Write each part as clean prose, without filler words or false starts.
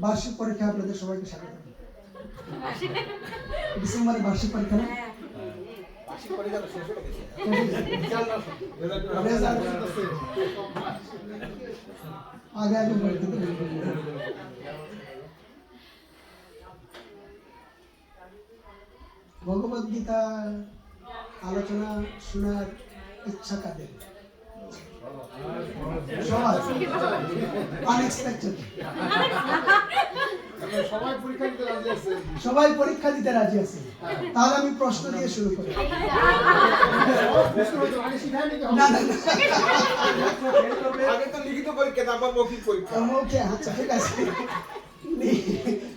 বার্ষিক পরীক্ষা আপনাদের সবাইকে স্বাগত। ডিসেম্বরে বার্ষিক পরীক্ষা না? আগে আগে ভগবদ গীতা আলোচনা শোনার ইচ্ছা কাদের? সবাই পরীক্ষা দিতে রাজি আছে। তাহলে আমি প্রশ্ন দিয়ে শুরু করি। আচ্ছা ঠিক আছে,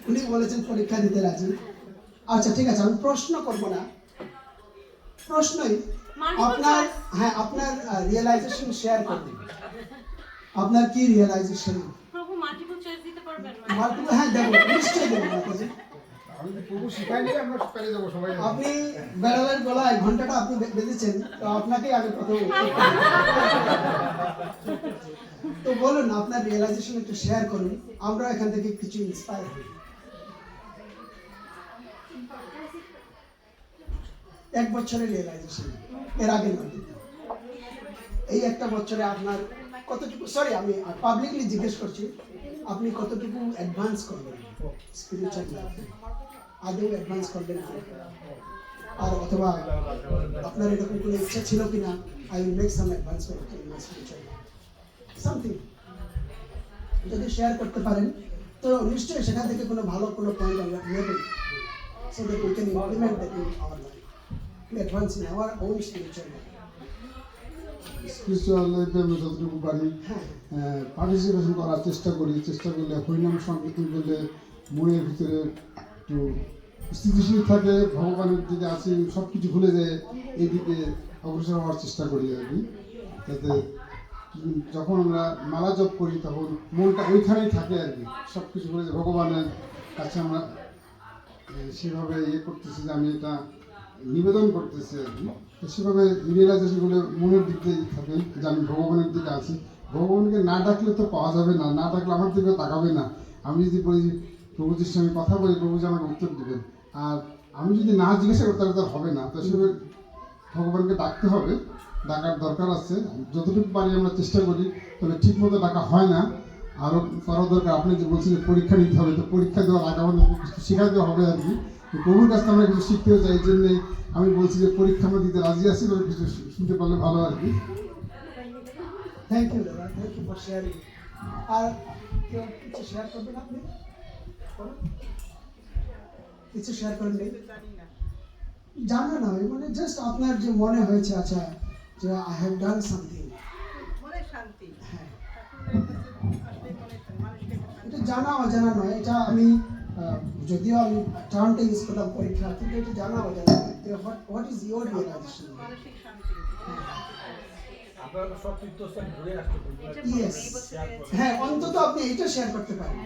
উনি বলেছেন পরীক্ষা দিতে রাজি। আচ্ছা ঠিক আছে, আমি প্রশ্ন করবো না, প্রশ্নই আপনার, হ্যাঁ আপনার রিয়েলাইজেশন শেয়ার করবেন। আপনার কি রিয়েলাইজেশন? প্রভু মাল্টিপল চয়েস দিতে পারবেন? মাল্টিপল, হ্যাঁ দেব, নিশ্চয়ই দেব। আমি তো প্রভু শিখাই দিলে আমরা পেরে যাব সবাই। আপনি বেড়ালের গলায় ঘন্টাটা আপনি বেঁধেছেন, তো আপনাকেই আগে প্রথম। তো বলুন আপনার রিয়েলাইজেশন একটু শেয়ার করুন, আমরা এখান থেকে কিছু ইন্সপায়ার হই। এক বছরের রিয়েলাইজেশন, এর আগে নয়, এই একটা বছরে আপনার কতটুকু, সরি আমি পাবলিকলি জিজ্ঞেস করছি, আপনি কতটুকু অ্যাডভান্স করবেন স্পিরিচুয়াল লাইফে? আদৌ অ্যাডভান্স করবেন আর অথবা আপনার এরকম কোনো ইচ্ছা ছিল কিনা, I will make some advancement in my spiritual life, something যদি শেয়ার করতে পারেন তো নিশ্চয়ই সেখান থেকে কোনো ভালো কোনো পয়েন্ট আমরা নেবেন, so that we can implement that in our life, advance in our own spiritual life. Spiritual লাইফে আমরা যতটুকু পারি পার্টিসিপেশন করার চেষ্টা করি। চেষ্টা করলে হরিনাম সংকীর্তন করলে মনের ভিতরে একটু স্থিতিশীল থাকে, ভগবানের দিকে আসি, সব কিছু ভুলে যায়, এইদিকে অগ্রসর হওয়ার চেষ্টা করি আর কি। যাতে যখন আমরা মালা জপ করি তখন মনটা ওইখানেই থাকে আর কি, সব কিছু ভুলে যায়, ভগবানের কাছে আমরা সেভাবে ইয়ে করতেছি যে আমি এটা নিবেদন করতেছি আর কি। তো সেভাবে রিয়েলাইজেশনগুলো মনের দিক দিয়ে থাকে যে আমি ভগবানের দিকে আছি। ভগবানকে না ডাকলে তো পাওয়া যাবে না, না ডাকলে আমার দিকে তাকাবে না। আমি যদি বলি প্রভুজির সঙ্গে কথা বলি, প্রভুজি আমাকে উত্তর দেবেন, আর আমি যদি না জিজ্ঞাসা করি তাহলে তার হবে না। তো সেভাবে ভগবানকে ডাকতে হবে, ডাকার দরকার আছে, যতটুকু পারি আমরা চেষ্টা করি, তবে ঠিক মতো ডাকা হয় না, আরও করা দরকার। আপনি যে বলছেন যে পরীক্ষা নিতে হবে, তো পরীক্ষা দেওয়ার আগে আমাদের কিছু শেখাতে হবে আর কি। প্রভুর কাছে আমরা কিছু শিখতেও চাই, এই জন্যে আমি বলছি যে পরীক্ষা আমরা দিতে রাজি আছি, তবে কিছু শুনতে পারলে ভালো আর কি। থ্যাংক ইউ দাদা, থ্যাংক ইউ ফর শেয়ারিং। আর কেউ কিছু শেয়ার করবেন আপনি? কিছু শেয়ার করবেন? জানা না, মানে জাস্ট আপনার যে মনে হয়েছে, আচ্ছা যে আই হ্যাভ ডান সামথিং, মনে শান্তি। হ্যাঁ, এটা জানা অজানা নয়, এটা আমি যদিও আমি টার্মটা ইউজ করলাম পরীক্ষা, কিন্তু এটা জানা অজানা নয়। What is your realisation? মানসিক শান্তি। আপনারা সব তীর্থস্থান ঘুরে আসতে পারবেন। ইয়েস, হ্যাঁ অন্তত আপনি এইটা শেয়ার করতে পারেন।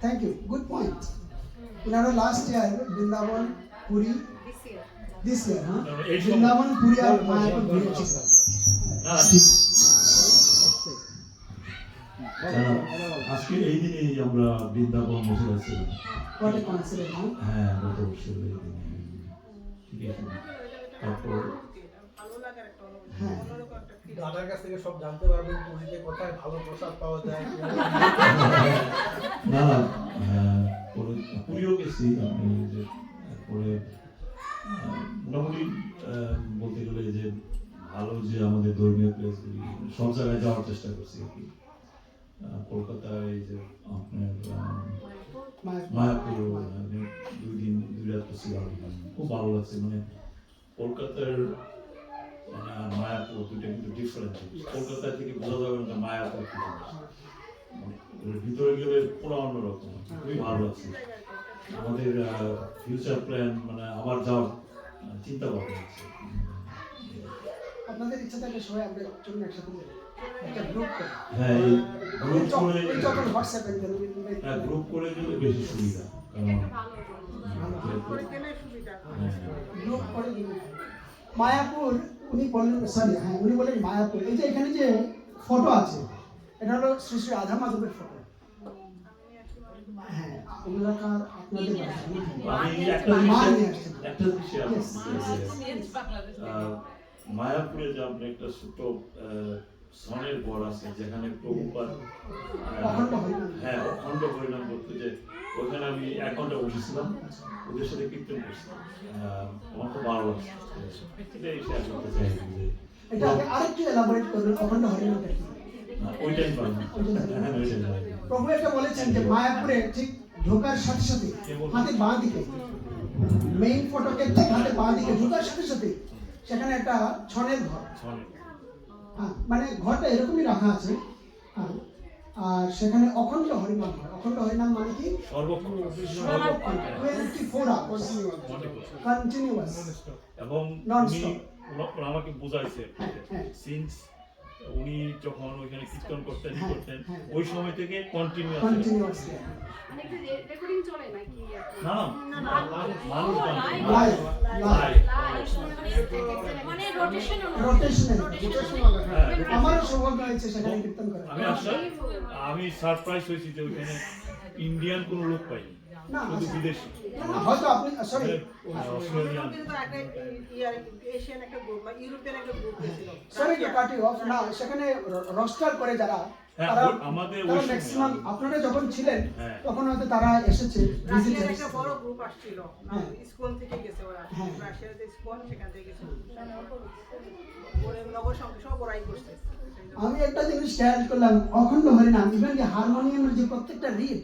Thank you, good point. ওনারা last year Vrindavan, Puri, this year, হ্যাঁ বৃন্দাবন, পুরী আর মায়াপুর ঘুরেছিল। আজকে এই দিনেই আমরা বৃন্দাবন বসে আছিলাম। হোয়াট এ কনসিডার, হ্যাঁ গত বছর এই দিনে, ঠিক আছে। তারপর ভালো লাগার একটা অনুভূতি, হ্যাঁ। অন্যরকম একটা ফিল। দাদার কাছ থেকে সব জানতে পারবেন, পুরীতে কোথায় ভালো প্রসাদ পাওয়া যায়। না পুরীও গেছি আমি, যে তারপরে মোটামুটি বলতে গেলে যে ভালো যে আমাদের ধর্মীয় প্লেসগুলি সব জায়গায় যাওয়ার চেষ্টা করছি আর কি। কলকাতায় যে আপনার মায়াপুর 2 দিন 2 রাত ছিলাম, খুব ভালো লাগছে। মানে কলকাতার মানে আর মায়াপুর দুইটা কিন্তু ডিফারেন্ট। কলকাতা থেকে বোঝা যাবে না মায়াপুর কি জিনিস, ভিতরে গেলে পুরো অন্যরকম, খুবই ভালো লাগছে। আমাদের ফিউচার প্ল্যান, মানে আবার যাওয়ার চিন্তা ভাবনা আছে। আপনাদের ইচ্ছা থাকলে সবাই আমরা চলুন একসাথে একটা গ্রুপ করি। হ্যাঁ, এই গ্রুপ করে, যখন হোয়াটসঅ্যাপে গ্রুপ করে গেলে বেশি সুবিধা, কারণ করে গেলে সুবিধা। গ্রুপ করে দিন। মায়াপুর উনি বললেন, সরি হ্যাঁ উনি বললেন মায়াপুর। এই যে এখানে যে ফটো আছে, এটা হলো শ্রী শ্রী রাধা মাধবের ফটো। হ্যাঁ, ওগুলাকার আপনাদের বাড়ি। আমি মা নিয়ে আসছেন। একটা বিষয় মায়াপুরে যে আপনি একটা ছোট সনের ঘর আছে যেখানে প্রভুপাদ অখণ্ড হরিনাম। হ্যাঁ অখণ্ড পরিণাম করতে, যে ওখানে আমি 1 ঘন্টা বসেছিলাম, ওদের সাথে কীর্তন করছিলাম। আমার খুব ভালো লাগছে। এটাই শেয়ার করতে চাই যে এটা আরেকটু এলাবোরেট করবেন, অখণ্ড হরিনামটা কি? ওইটাই পারবো। হ্যাঁ ওইটাই পারবো। প্রভু এটা বলেছেন যে মায়াপুরে ঠিক ঢোকার সাথে সাথে হাতে বাঁ দিকে, মেইন ফটোকে ঠিক হাতে বাঁ দিকে ঢোকার সাথে সাথে সেখানে একটা ছনের ঘর। হ্যাঁ, মানে ঘরটা এরকমই রাখা আছে। হ্যাঁ, আর সেখানে অখণ্ড হরিনাম হয়। অখণ্ড হরিনাম মানে কি? সর্বক্ষণ 24 hours কন্টিনিউয়াস। এবং Non-stop. উনি আমাকে বোঝাইছে হ্যাঁ। সিন্স উনি যখন ওইখানে কীর্তন করতেন হ্যাঁ, করতেন হ্যাঁ। ওই সময় থেকে কন্টিনিউয়াস কন্টিনিউয়াসলি মানে কি রেকর্ডিং চলে নাকি? না মানুষ লাইভ মানে রোটেশন রোটেশনাল। হ্যাঁ, আমারও সৌভাগ্য হয়েছে সেখানে কীর্তন করার। আমি আসলে আমি সারপ্রাইজ হয়েছি যে ওইখানে ইন্ডিয়ান কোনো লোক পাইনি, না, শুধু বিদেশি, না, হয়তো আপনি সরি অস্ট্রেলিয়ান। কিন্তু একটা এশিয়ান একটা গ্রুপ বা ইউরোপিয়ান একটা গ্রুপ ছিল। Sorry to cut you off. না, সেখানে রোস্টার করে যারা, হ্যাঁ, তারা আমাদের তারা ওই সময়- ম্যাক্সিমাম আপনারা যখন ছিলেন হ্যাঁ। তখন হয়তো তারা এসেছে ভিজিট রাশিয়ার একটা বড় গ্রুপ আসছিল, হ্যাঁ। ইসকন থেকে গেছে ওরা। হ্যাঁ। রাশিয়ার যে ইসকন সেখান থেকে গেছে। ওরে নগর সংখ্যা সব ওরাই করছে। আমি একটা জিনিস খেয়াল করলাম, অখণ্ড হরিনাম ইভেন যে হারমোনিয়ামের যে প্রত্যেকটা রিড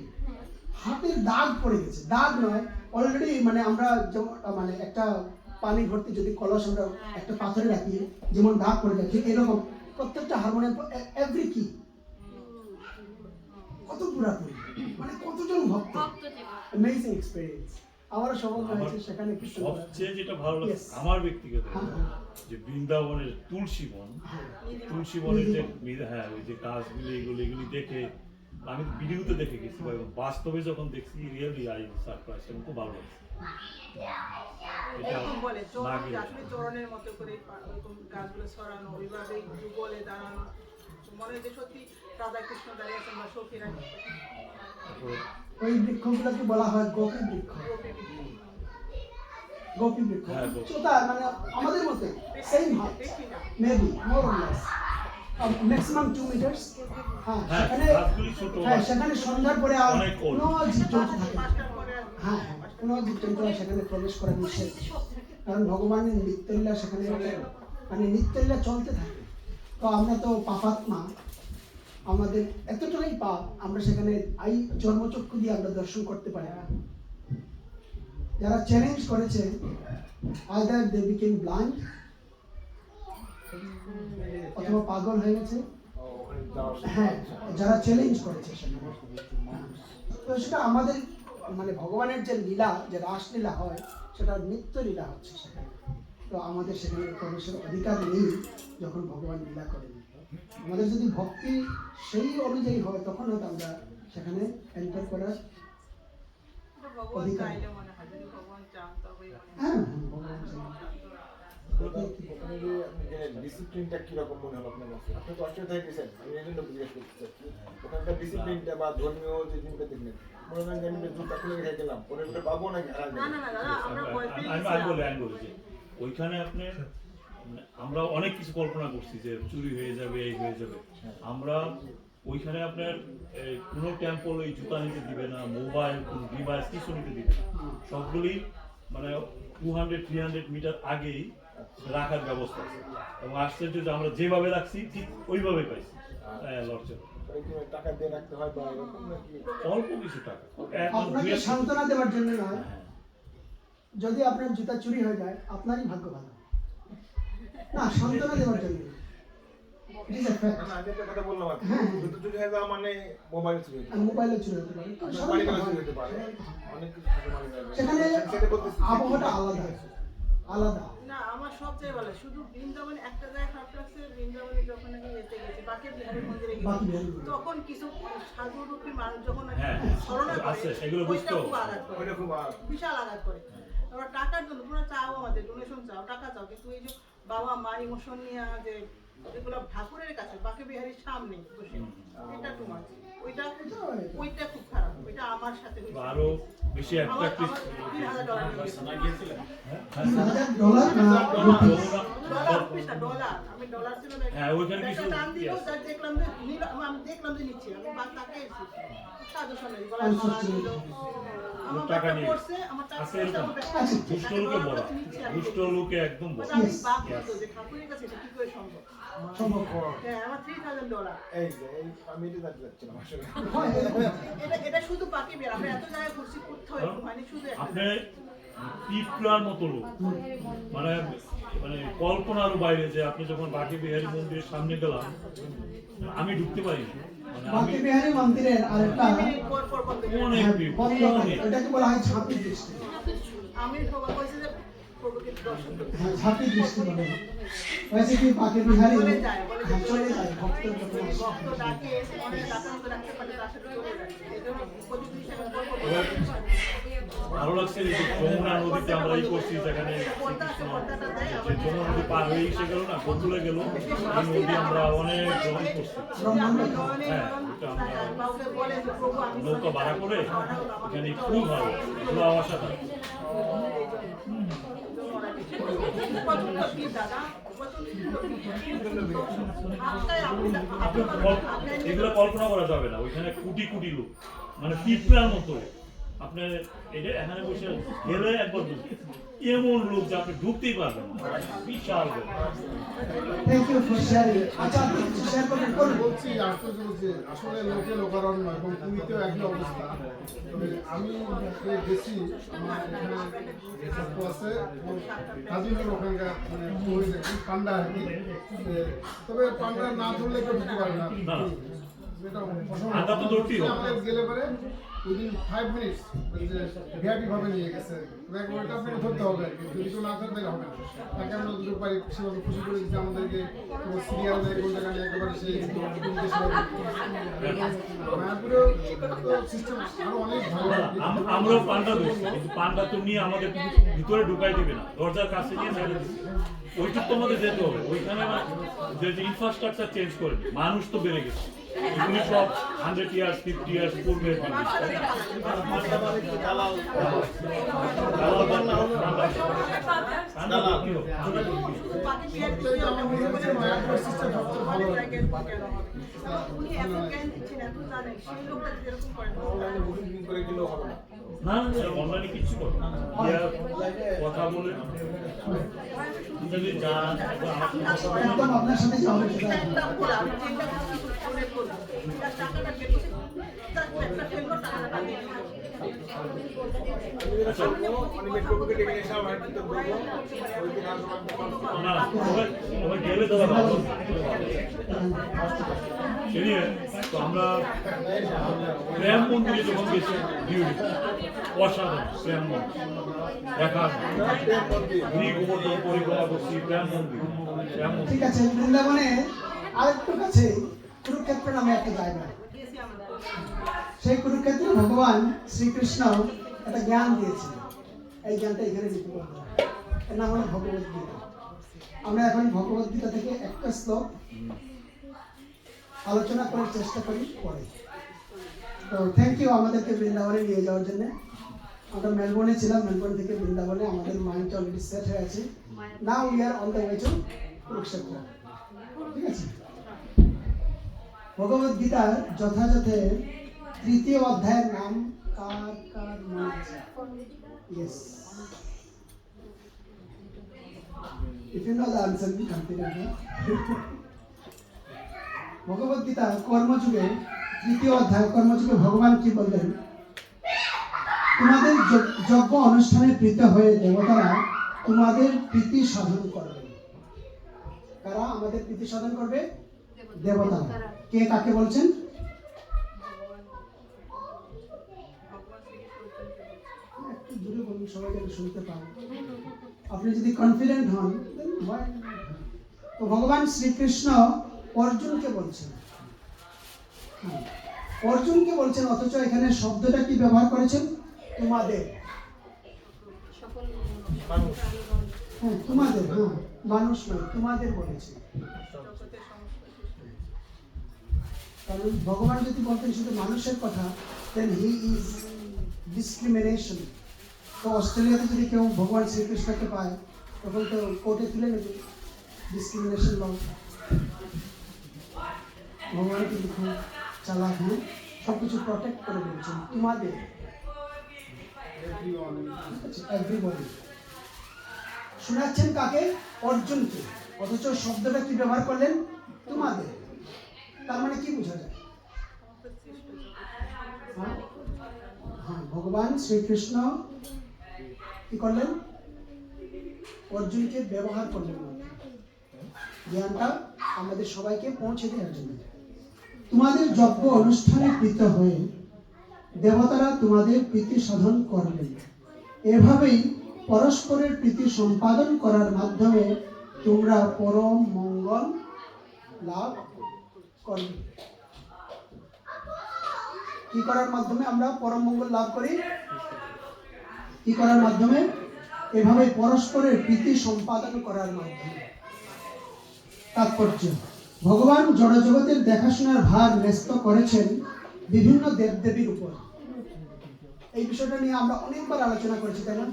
হাতের দাগ পড়ে গেছে। দাগ নয়, অলরেডি মানে আমরা মানে একটা পানি ভর্তি যদি কলস আমরা একটা পাথরে রাখি যেমন দাগ পড়ে যায়, ঠিক এরকম প্রত্যেকটা হারমোনিয়াম এভরি কি কত পুরাতন, মানে কতজন ভক্ত। Amazing experience. আমারও সৌভাগ্য হয়েছে সেখানে কীর্তন করার। সবচেয়ে যেটা ভালো লাগে Yes. আমার ব্যক্তিগত হ্যাঁ। যে বৃন্দাবনের তুলসী বন, তুলসী বনের যে হ্যাঁ ওই যে গাছগুলি এগুলি দেখে আমি ভিডিওতে দেখে গেছি, এবং বাস্তবে যখন দেখছি রিয়েলি আই সারপ্রাইজ, এবং খুব ভালো লাগছে। এটা এরকম বলে না চরণ, গেলে- আসলে চরণের মতো করে এরকম গাছগুলো ছড়ানো, ওইভাবে যুগলে দাঁড়ানো, মনে হয় যে সত্যি রাধা কৃষ্ণ দাঁড়িয়ে আছেন বা সখীরা। তারপরে ওই বৃক্ষগুলোকে বলা হয় গোপী বৃক্ষ। গোপী বৃক্ষ হ্যাঁ, গোপী। উচ্চতা মানে আমাদের মতে same height, maybe more or less, maximum 2 metres. হ্যাঁ, হ্যাঁ, সেখানে গাছগুলি ছোট। হ্যাঁ, সেখানে সন্ধ্যার পরে আর অনেক old। কোনো জীবজন্তু থাকে না। পাঁচটার পরে আর হ্যাঁ, কোনো জীবজন্তু সেখানে প্রবেশ করা নিষেধ, কারণ ভগবানের নিত্যলীলা সেখানে মানে নিত্যলীলা চলতে থাকে। তো আমরা তো পাপাত্মা, আমাদের এতটাই পাপ, আমরা সেখানে জন্মচক্ষু দিয়ে আমরা দর্শন করতে পারি না। যারা চ্যালেঞ্জ করেছে, আইদার দে বিকেম ব্লাইন্ড অথবা পাগল হয়ে গেছে। হ্যাঁ, যারা চ্যালেঞ্জ করেছে সেখানে। তো সেটা আমাদের মানে ভগবানের যে লীলা, যে রাসলীলা হয়, সেটা নিত্য লীলা হচ্ছে সেখানে। তো আমাদের সেখানে প্রবেশের অধিকার নেই যখন ভগবান লীলা করেন। আমাদের যদি ভক্তি সেই অনুযায়ী হয় তখন হয়তো আমরা সেখানে এন্টার করার ভগবান অধিকার। চাইলে মনে হয়, যদি ভগবান চান তবেই মনে হয়। হ্যাঁ, ভগবান চান। ওখানে গিয়ে আপনি যে ডিসিপ্লিনটা কিরকম মনে হলো আপনার কাছে? আপনি তো অস্ট্রেলিয়ায় গেছেন, আমি এই জন্য জিজ্ঞেস করতে চাচ্ছি ওখানকার ডিসিপ্লিনটা বা ধর্মীয় যে জিনিসটা দেখলেন, মনে হয় যে আমি জুতা খুলে রেখে গেলাম, পরে ওটা পাবো নাকি হারা না না না দাদা, আমরা ভয় পেয়ে আমি বলি যে ওইখানে আপনি মানে আমরা অনেক কিছু কল্পনা করছি যে চুরি হয়ে যাবে, এই হয়ে যাবে। আমরা ওইখানে আপনার কোনো টেম্পল ওই জুতা নিতে দিবে না, মোবাইল কোনো ডিভাইস কিছু নিতে দিবে না, সবগুলি মানে 200-300 মিটার আগেই রাখার ব্যবস্থা আছে। এবং আশ্চর্য যে আমরা যেভাবে রাখছি ঠিক ওইভাবে পাইছি লড়ছে। টাকা দিয়ে রাখতে হয় বা এরকম নাকি? অল্প কিছু টাকা, আপনাকে সান্ত্বনা দেওয়ার জন্য নয়, হ্যাঁ। যদি আপনার জুতা চুরি হয়ে যায় আপনারই ভাগ্য ভালো না, সান্ত্বনা দেওয়ার জন্য। It is a fact. না, আমি একটা কথা বললাম আর কি। হ্যাঁ। জুতো চুরি হয়ে যাওয়া মানে মোবাইল চুরি হতে আর মোবাইলও চুরি হতে পারে, খুব পারে, স্বাভাবিক মানিব্যাগও ব্যাপার। চুরি হতে পারে, অনেক কিছু থাকে মানিব্যাগে। সেখানে সেটা বলতেছি। আবহাওয়াটা আলাদা আলাদা। না, আমার সবচেয়ে ভালো শুধু বৃন্দাবনে একটা জায়গায় খারাপ লাগছে, বৃন্দাবনে যখন আমি যেতে গেছি বাকি বিহারের মন্দিরে বাঁকে গেছি, বিহারী মন্দিরে। তখন কিছু সাধুরূপী মানুষ যখন হ্যাঁ, স্মরণা করে আছে, সেগুলো বুঝতে ওইটা খুব হবে। আঘাত করে, ওইটা খুব বিশাল আঘাত করে। তোমরা টাকার জন্য তোমরা চাও আমাদের ডোনেশন চাও, টাকা চাও, কিন্তু এই যে বাবা মা ইমোশন নিয়ে যে এগুলো ঠাকুরের কাছে বাকি বিহারীর সামনে বসে, এটা টু মাছ। ওইটা খুব খারাপ, ওইটা আমার সাথে হয়েছে। আরো বেশি আমার অ্যাট্রাক্টিভ $3,000 না রুপিস? ডলার, আমি ডলার ছিল না। হ্যাঁ, ওইখানে একটা কিছু- টান দিল, yes. যার দেখলাম যে আমি দেখলাম যে নিচ্ছে, আমি বাদ তাকে সাজেশন নেই, গলায় মালা দিল। আমার টাকা টাকা নিয়ে পড়ছে, আমার টাকা আছে পড়ছে, এরকম। আমার ব্যাগটা আচ্ছা, নিচ্ছে, দুষ্ট তাকে লোকে গলায় বলা, মালা নিচ্ছে, আমি দুষ্ট দেখলাম। লোকে একদম বলা। ওটা আমি Yes. বাদ করতো যে ঠাকুরের কাছে এটা কি করে সম্ভব? হ্যাঁ, আমার $3,000। এই যে এই আমি এটা জানতে চাচ্ছিলাম আসলে। হয়, এরকম। এটা শুধু বাকি বের, আমরা এত জায়গায় ঘুরছি, কোথাও এরকম হয়নি, শুধু একটা আপনি পিঁপড়ার মতো লোক, মানে মানে কল্পনারও বাইরে যে আপনি যখন বাকি বিহারী মন্দিরের সামনে গেলাম, আমি ঢুকতে পারিনি। মানে আমি বাকি বিহারী মন্দিরের আরেকটা মিনিট পর পর বন্ধ করে অনেক হ্যাঁ, people, বন্ধ থাকে। অনেক। ওটাকে বলা হয় ঝাঁপি দৃষ্টি। আমি সবাই বলছি যে প্রভুকে দর্শন করতে। হ্যাঁ, ঝাঁপি দৃষ্টি বলে। হয়েছে কি বাকি বিহারী চলে যায়, বলে যে হ্যাঁ, চলে যায় ভক্তের যখন আসে। ভক্ত ডাকে, অনেক ডাকার মতো ডাকতে পারে, তার সাথে চলে যায়। এই জন্য প্রতিদিন সেখানে পর পর এবার ভালো লাগছে যে যমুনা নদীতে আমরা এই করছি, সেখানে পর্দা আছে, পর্দাটা দেয়, যে আবার যমুনা নদী পার হয়ে এসে গেল না, গোকুলে গেল, এই নদী আমরা অনেক ভ্রমণ করছি। হ্যাঁ, এটা আমরা কাউকে বলে যে প্রভু আমি নৌকা ভাড়া করে এখানে খুব ভালো খোলা আওয়াজটা থাকে। প্রচন্ড ভিড় দাদা, প্রচন্ড ভিড়। আপনি এগুলো কল্পনা করা যাবে না, ওইখানে কোটি কোটি লোক, মানে পিঁপড়ার মতো। আপনার এটা এখানে বসে গেলে একবার ঢুকবে, এমন লোক যে আপনি ঢুকতেই পারবেন না, বিশাল লোক। Thank you for sharing. আচ্ছা, আপনি কিছু শেয়ার করবেন? করুন। বলছি আশ্চর্য হচ্ছে, আসলে লোকে লোকারণ্য এবং পুরীতেও একই অবস্থা। তবে আমি গেছি, আমার এখানে ছাত্র আছে এবং কাজিমের ওখানকার মানে পুরীতে খুব ঠান্ডা আর কি। তবে ঠান্ডা না ধরলে কেউ ঢুকতে পারে না। না। এটা ঠান্ডা তো ধরতেই হবে। আমাদের গেলে পরে উইদিন 5 মিনিটস ভিআইপি ভাবে নিয়ে গেছে। ওইটা আপনাকে ধরতে হবে আর কি, যদি কেউ না ধরতে হবে না। তাকে আমরা দুটো পারি সেভাবে খুশি করে দিচ্ছি, আমাদেরকে কোনো সিরিয়াল নেই, কোন জায়গায় নেই, একেবারে সেই মায়াপুরেও তো সিস্টেম আরো অনেক ভালো। আমরাও পান্ডা ধরছি, কিন্তু পান্ডা তো নিয়ে আমাদের ভিতরে ঢুকাই দিবে না, দরজার কাছে নিয়ে ছেড়ে দিবে। ওইটুক তো আমাদের যেতে হবে। ওইখানে যে ইনফ্রাস্ট্রাকচার চেঞ্জ করে, মানুষ তো বেড়ে গেছে, এগুলি সব 100 ইয়ার্স 50 ইয়ার্স পূর্বে বাকি বিহার আমার মনে হচ্ছে মায়াপুরের সিস্টেম সবচেয়ে ভালো। উনি এত জ্ঞান দিচ্ছেন, এত জানেন, সেই লোকটা যেরকম করেন অনলাইনে বুকিং করে গেলেও হবে না। না, অনলাইনে কিচ্ছু করে না। গিয়া কথা বলে যদি যান, একদম আপনার সাথে যাওয়া হবে সেটা। একটা বলা, আমি যেটা মনে করবো, তার টাকাটা বের করতে, তার একটা ফেলবো, টাকাটা টানিয়ে দিবো। অনেক প্রভুকে ডেকে নিয়ে এসে আমার কিন্তু বলবো ওই দিন আর না, ওখানে গেলে তো ভালো। এনিওয়ে, তো আমরা প্রেম মন্দিরে যখন গেছি, অসাধারণ প্রেম মন্দির দেখার ঘুরি গোবর্ধন পরিক্রমা করছি, প্রেম মন্দির। প্রেম মন্দির ঠিক আছে, বৃন্দাবনে আরেকটু কাছে কুরুক্ষেত্র নামে একটা জায়গা। গেছি আমরা। সেই কুরুক্ষেত্রে ভগবান শ্রীকৃষ্ণ একটা জ্ঞান দিয়েছিলেন। এই জ্ঞানটা এখানে দিতে পারবো, এর নাম হলো ভগবদ্গীতা। আমরা এখন ভগবদ্গীতা থেকে একটা শ্লোক আলোচনা করার চেষ্টা করি পরে। তো থ্যাংক ইউ আমাদেরকে বৃন্দাবনে নিয়ে যাওয়ার জন্য। আমরা মেলবোর্নে ছিলাম, মেলবোর্ন থেকে বৃন্দাবনে আমাদের মাইন্ড অলরেডি সেট হয়ে আছে। Now we are on the way to Kurukshetra. ঠিক আছে, ভগবদ্গীতার যথাযথে 3য় অধ্যায়ের নাম কার মনে আছে? Yes, if you know the answer be confident. Bhagavad Gita কর্মযুগে 3য় অধ্যায়, কর্মযুগে ভগবান কি বললেন? তোমাদের যজ্ঞ অনুষ্ঠানে প্রীত হয়ে দেবতারা তোমাদের প্রীতি সাধন করবে। কারা আমাদের প্রীতি সাধন করবে? দেবতারা। কে কাকে বলছেন? একটু দূরে বলুন, সবাই যেন শুনতে পান। আপনি যদি কনফিডেন্ট হন, তো ভগবান শ্রীকৃষ্ণ অর্জুনকে বলছেন, অর্জুনকে বলছেন, অথচ এখানে শব্দটা কি ব্যবহার করেছেন? তোমাদের। মানুষ হ্যাঁ তোমাদের, হ্যাঁ মানুষ নয়, তোমাদের বলেছে। জগতের সমস্ত সৃষ্টি। কারণ ভগবান যদি বলতেন শুধু মানুষের কথা, দেন হি ইজ ডিসক্রিমিনেশন। তো অস্ট্রেলিয়াতে যদি কেউ ভগবান শ্রীকৃষ্ণকে পায় তখন তো কোর্টে তুলে নেবে ডিসক্রিমিনেশন ল। ভগবান কিন্তু খুব চালাক, হ্যাঁ সব কিছু প্রটেক্ট করে বলছেন তোমাদের, এভরিবডি। শোনাচ্ছেন কাকে? অর্জুনকে। অথচ শব্দটা কি ব্যবহার করলেন? তোমাদের। তার মানে কি বোঝা যায়? হ্যাঁ? হ্যাঁ, ভগবান শ্রীকৃষ্ণ কি করলেন? অর্জুনকে ব্যবহার করলেন জ্ঞানটা আমাদের সবাইকে পৌঁছে দেওয়ার জন্য। তোমাদের যজ্ঞ অনুষ্ঠানে প্রীত হয়ে দেবতারা তোমাদের প্রীতি সাধন করবেন। এভাবেই পরস্পরের প্রীতি সম্পাদন করার মাধ্যমে তোমরা পরম মঙ্গল লাভ করবে। কি করার মাধ্যমে আমরা পরম মঙ্গল লাভ করি? কি করার মাধ্যমে? এভাবে পরস্পরের প্রীতি সম্পাদন করার মাধ্যমে। তাৎপর্য: ভগবান জড়জগতের দেখাশোনার ভার ন্যস্ত করেছেন বিভিন্ন দেবদেবীর উপর। এই বিষয়টা নিয়ে আমরা অনেকবার আলোচনা করেছি, তাই না?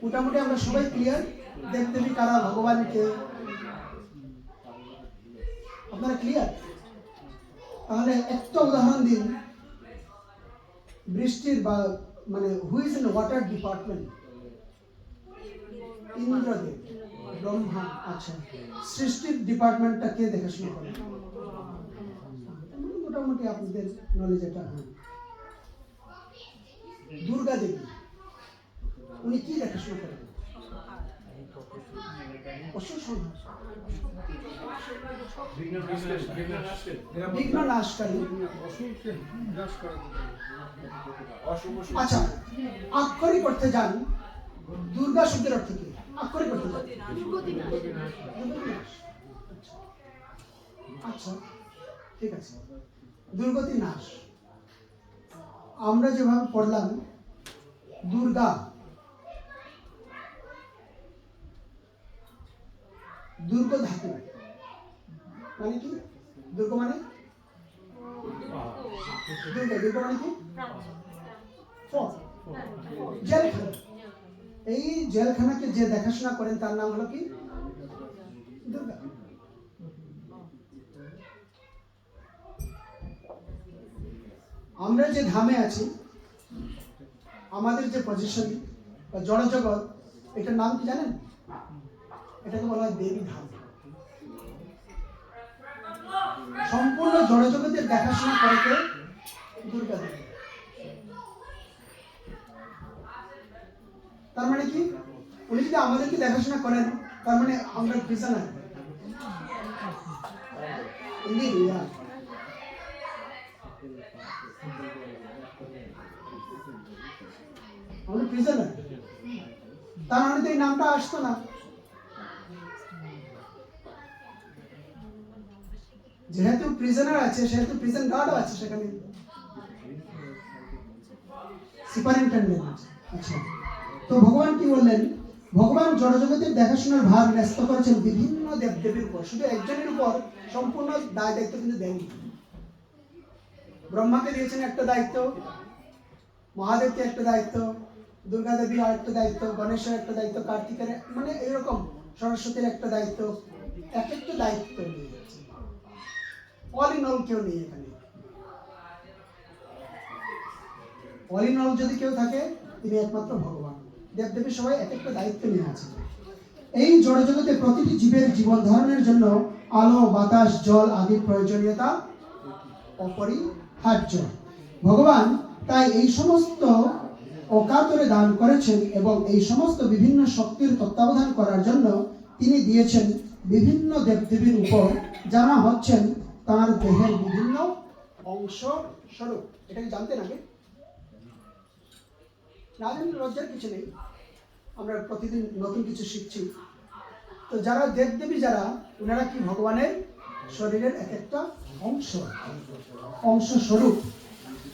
মোটামুটি আমরা সবাই ক্লিয়ার দেবদেবী কারা, ভগবানকে আপনারা ক্লিয়ার? তাহলে একটা উদাহরণ দিন বৃষ্টির, বা মানে who is in water department? Indradev, Brahma. আচ্ছা, সৃষ্টির ডিপার্টমেন্টটা কে দেখাশোনা করে? মোটামুটি আপনাদের নলেজ এটা। হ্যাঁ, দুর্গা দেবী, উনি কি দেখাশোনা করেন? অসুর সংহার, বিঘ্ন নাশকারী। অশুভ আচ্ছা, আক্ষরিক অর্থে যান, দুর্গা শব্দের অর্থ কি? আক্ষরিক অর্থে যান। আচ্ছা ঠিক আছে, দুর্গতি নাশ। আমরা যেভাবে পড়লাম দুর্গা, দুর্গ ধাতু মানে কি? দুর্গ মানে দুর্গা, দুর্গ মানে কি? জেলখানা। এই জেলখানাকে যে দেখাশোনা করেন তার নাম হলো কি? দুর্গা। আমরা যে ধামে আছি, আমাদের যে পজিশন বা জড়জগৎ, এটার নাম কি জানেন? এটাকে বলা হয় দেবী ধাম। সম্পূর্ণ জড়জগতের দেখাশোনা করে কে? দুর্গা দেবী। তার মানে কি? উনি যদি আমাদেরকে দেখাশোনা করেন, তার মানে আমরা প্রিজনার। আমরা প্রিজনার, তার মানে তো এই নামটা আসতো না। যেহেতু প্রিজনার আছে, সেহেতু প্রিজন গার্ডও আছে সেখানে, সুপারিনটেন্ডেন্ট আছে। আচ্ছা, তো ভগবান কি বললেন? ভগবান জড়জগতের দেখাশোনার ভার ন্যস্ত করেছেন বিভিন্ন দেবদেবীর উপর, শুধু একজনের উপর সম্পূর্ণ দায় দায়িত্ব কিন্তু দেননি। ব্রহ্মাকে দিয়েছেন একটা দায়িত্ব, মহাদেবকে একটা দায়িত্ব, দুর্গা দেবীর আরেকটা দায়িত্ব, গণেশের একটা দায়িত্ব, কার্তিকের, মানে এরকম সরস্বতীর একটা দায়িত্ব। এক একটা দায়িত্ব নিয়ে যাচ্ছে, অল ইন অল কেউ নেই এখানে। অল ইন অল যদি কেউ থাকে, তিনি একমাত্র ভগবান। দেবদেবী সবাই এক একটা দায়িত্ব নিয়ে আছে। এই জড়জগতে প্রতিটি জীবের জীবন ধারণের জন্য আলো, বাতাস, জল আদির প্রয়োজনীয়তা অপরিহার্য। ভগবান তাই এই সমস্ত অকাতরে দান করেছেন, এবং এই সমস্ত বিভিন্ন শক্তির তত্ত্বাবধান করার জন্য তিনি দিয়েছেন বিভিন্ন দেবদেবীর উপর, যারা হচ্ছেন তার দেহের বিভিন্ন অংশ স্বরূপ। এটা কি জানতেন আগে? না জানলে লজ্জার কিছু নেই, আমরা প্রতিদিন নতুন কিছু শিখছি। তো যারা দেবদেবী, যারা ওনারা কি ভগবানের শরীরের এক একটা অংশ, অংশ স্বরূপ।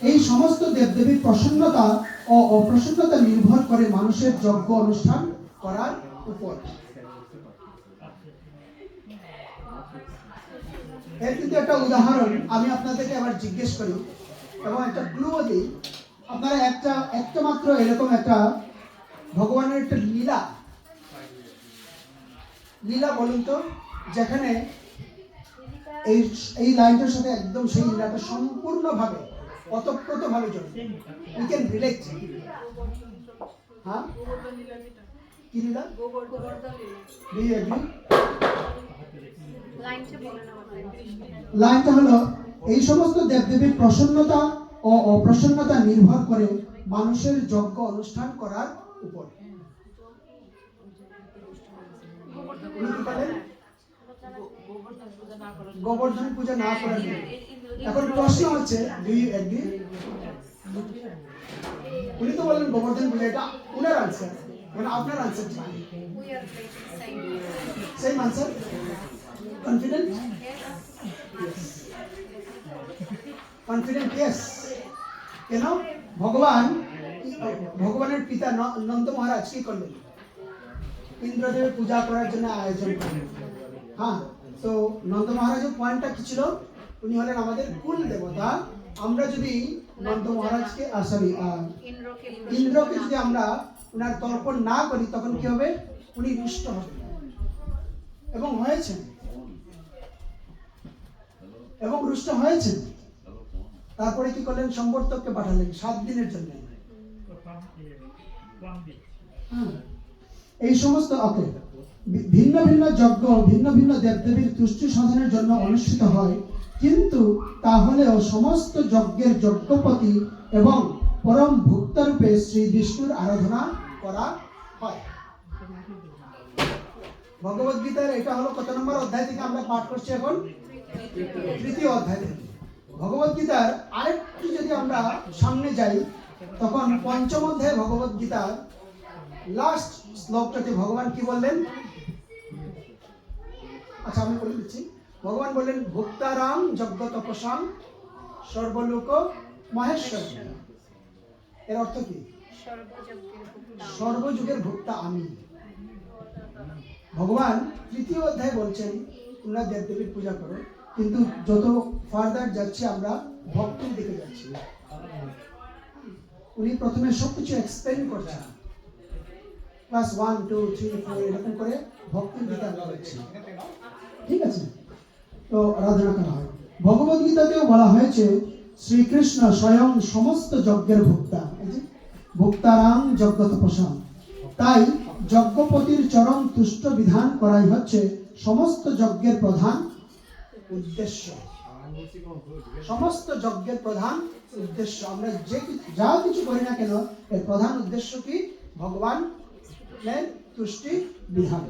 এই সমস্ত দেবদেবীর প্রসন্নতা ও অপ্রসন্নতা নির্ভর করে মানুষের যজ্ঞ অনুষ্ঠান করার উপর। এর কিন্তু একটা উদাহরণ আমি আপনাদেরকে আবার জিজ্ঞেস করি এবং একটা ক্লুও দিই। আপনারা একটা মাত্র এরকম একটা ভগবানের একটা লীলা বলুন তো, যেখানে এই লাইনটার সাথে একদম সেই লীলাটা সম্পূর্ণভাবে অতপ্রতভাবে জড়িত। We can relate. হ্যাঁ, গোবর্ধন লীলা যেটা, কি লীলা? গোবর্ধন লীলা। Do you agree? লাইনটা বলে না আমাদের। লাইনটা হলো, এই সমস্ত দেবদেবীর প্রসন্নতা ও অপ্রসন্নতা নির্ভর করে মানুষের যজ্ঞ অনুষ্ঠান করার উপর। উনি কি বলেন? গোবর্ধন পূজা না করার জন্য। এখন প্রশ্ন হচ্ছে, ডু ইউ এগ্রি? উনি তো বলেন গোবর্ধন পূজা, এটা উনার আনসার, মানে আপনার answer We are saying same answer. Confident? Confident, yes. কেন? ভগবানের পিতা নন্দ মহারাজ কি করলেন? ইন্দ্রদেবের পূজা করার জন্য আয়োজন করলেন। হ্যাঁ, তো নন্দ মহারাজের পয়েন্টটা কি ছিল? উনি হলেন আমাদের কুল দেবতা। আমরা যদি নন্দ মহারাজকে ইন্দ্রকে যদি আমরা উনার তর্পণ না করি, তখন কি হবে? উনি রুষ্ট হবেন, এবং হয়েছেন, এবং রুষ্ট হয়েছেন। তারপরে কি করলেন? সম্বর্ধককে পাঠালেন 7 দিনের জন্য। হ্যাঁ, এই সমস্ত ভিন্ন ভিন্ন যজ্ঞ ভিন্ন ভিন্ন দেবদেবীর তুষ্টি সাধনের জন্য অনুষ্ঠিত হয়, কিন্তু তাহলেও সমস্ত যজ্ঞের যজ্ঞপতি এবং পরম ভোক্তারূপে শ্রী বিষ্ণুর আরাধনা করা হয়। ভগবদ গীতার এটা হলো কত নম্বর অধ্যায় থেকে আমরা পাঠ করছি এখন? 3য় অধ্যায় থেকে। ভগবদ গীতার আরেকটু যদি আমরা সামনে যাই, তখন 5ম অধ্যায় ভগবদ গীতার লাস্ট শ্লোকটাতে ভগবান কি বললেন? আচ্ছা, আমি বলে দিচ্ছি। ভগবান বললেন, ভোক্তারাম যজ্ঞ তপসাম সর্বলোক মহেশ্বর। এর অর্থ কি? সর্বযুগের ভোক্তা আমি। ভগবান 3য় অধ্যায় বলছেন তোমরা দেবদেবীর পূজা করো, কিন্তু যত ফার্দার যাচ্ছি আমরা ভক্তির দিকে যাচ্ছি। উনি প্রথমে সবকিছু এক্সপ্লেন করছেন, ক্লাস 1, 2, 3, 4 এরকম করে ভক্তির দিকে আমরা যাচ্ছি। ঠিক আছে, তো আরাধনা করা হয়। ভগবদ গীতাতেও বলা হয়েছে শ্রীকৃষ্ণ স্বয়ং সমস্ত যজ্ঞের ভোক্তা, ভোক্তারাম যজ্ঞ তপসাম। তাই যজ্ঞপতির চরম তুষ্ট বিধান করাই হচ্ছে সমস্ত যজ্ঞের প্রধান উদ্দেশ্য। সমস্ত যজ্ঞের প্রধান উদ্দেশ্য, আমরা যা কিছু করি না কেন, এর প্রধান উদ্দেশ্য কি? ভগবান তুষ্টি বিধান।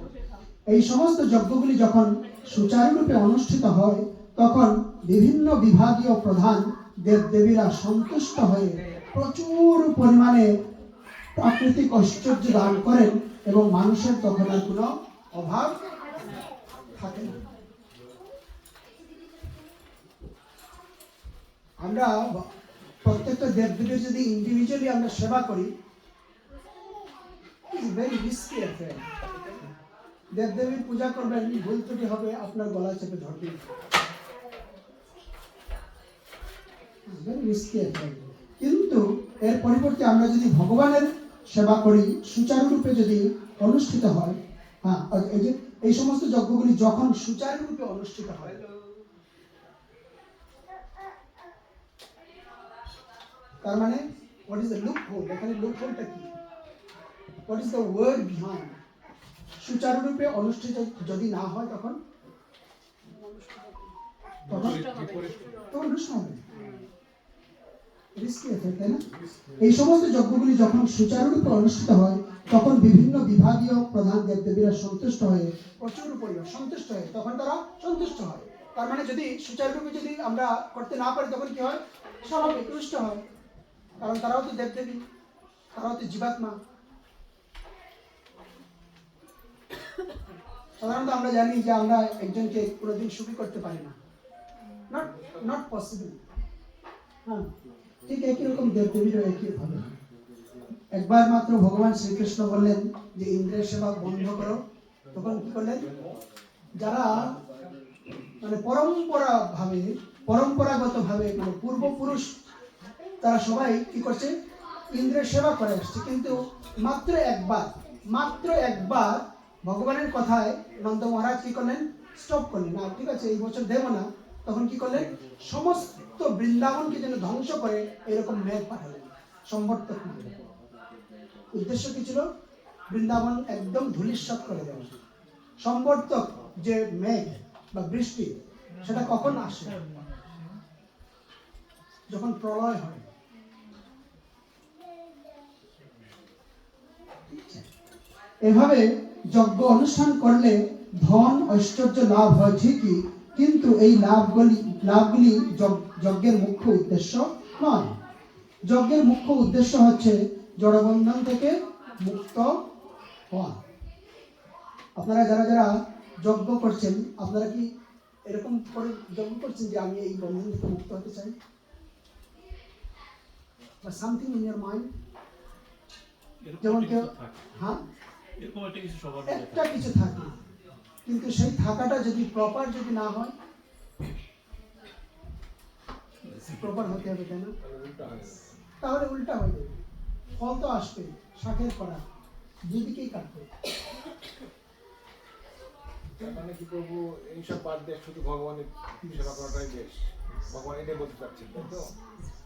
এই সমস্ত যজ্ঞগুলি যখন সুচারুরূপে অনুষ্ঠিত হয়, তখন বিভিন্ন বিভাগীয় প্রধান দেবদেবীরা সন্তুষ্ট হয়ে প্রচুর পরিমাণে প্রাকৃতিক ঐশ্বর্য দান করেন, এবং মানুষের তখন আর কোনো অভাব থাকে না। আমরা প্রত্যেকটা দেবদেবীর যদি ইন্ডিভিজুয়ালি আমরা সেবা করি, ভেরি রিস্কি অ্যাফেয়ার। দেবদেবীর পূজা করবেন, ভুল ত্রুটি হবে, আপনার গলা চেপে ধরবে। Very risky affair. কিন্তু এর পরিবর্তে আমরা যদি ভগবানের সেবা করি, সুচারুরূপে যদি অনুষ্ঠিত হয়, হ্যাঁ, এই সমস্ত যজ্ঞগুলি যখন সুচারুরূপে অনুষ্ঠিত হয়, তার মানে what is the loop hole? এখানে লুপ হোলটা কি? What is the word behind? সুচারুরূপে অনুষ্ঠিত যদি না হয়, তখন নষ্ট হবে। রিস্কি এফেক্ট, তাই না? এই সমস্ত যজ্ঞগুলি যখন সুচারুরূপে অনুষ্ঠিত হয়, তখন বিভিন্ন বিভাগীয় প্রধান দেবদেবীরা সন্তুষ্ট হয়ে প্রচুর পরিমাণ সন্তুষ্ট হয়, তখন তারা সন্তুষ্ট হয়। তার মানে যদি সুচারুরূপে যদি আমরা করতে না পারি, তখন কি হয়? স্বাভাবিক রুষ্ট হয়, কারণ তারাও তো দেবদেবী, তারাও তো জীবাত্মা। সাধারণত আমরা জানি যে আমরা একজনকে কোনোদিন সুখী করতে পারি না, নট পসিবল। হ্যাঁ, ঠিক একই রকম দেবদেবীরও একই ভাবে। একবার মাত্র ভগবান শ্রীকৃষ্ণ বললেন যে ইন্দ্রের সেবা বন্ধ করো, তখন কি করলেন? যারা মানে পরম্পরাগত ভাবে মানে পূর্বপুরুষ, তারা সবাই কি করছে? ইন্দ্রের সেবা করে আসছে। কিন্তু মাত্র একবার ভগবানের কথায় নন্দ মহারাজ কি করলেন? স্টপ করলেন, না ঠিক আছে এই বছর দেব না। তখন কি করলেন? সমস্ত বৃন্দাবনকে যেন ধ্বংস করে এরকম মেঘ পাঠালেন, সম্বর্তক মেঘ। উদ্দেশ্য কি ছিল? বৃন্দাবন একদম ধূলিসাৎ করে দেওয়া। সম্বর্তক যে মেঘ বা বৃষ্টি, সেটা কখন আসে? যখন প্রলয় হয়। এভাবে যজ্ঞ অনুষ্ঠান করলে ধন ঐশ্বর্য লাভ হয় ঠিকই, কিন্তু এই লাভগুলি যজ্ঞের মুখ্য উদ্দেশ্য নয়। যজ্ঞের মুখ্য উদ্দেশ্য হচ্ছে জড়বন্ধন থেকে মুক্ত হওয়া। আপনারা যারা যারা যজ্ঞ করছেন, আপনারা কি এরকম করে যজ্ঞ করছেন যে আমি এই বন্ধন থেকে মুক্ত হতে চাই? বা সামথিং ইন ইয়ার মাইন্ড, যেমন কেউ, হ্যাঁ এরকম একটা কিছু সবার একটা কিছু থাকে, কিন্তু সেই থাকাটা যদি প্রপার যদি না হয়, প্রপার হতে হবে, তাই না? তাহলে উল্টা হয়ে যাবে, ফল তো আসবে, শাকের করা দুদিকেই কাটবে। তার মানে কি প্রভু এইসব বাদ দিয়ে শুধু ভগবানের সেবা করাটাই বেশ, ভগবান এটাই বলতে চাচ্ছেন, তাই তো?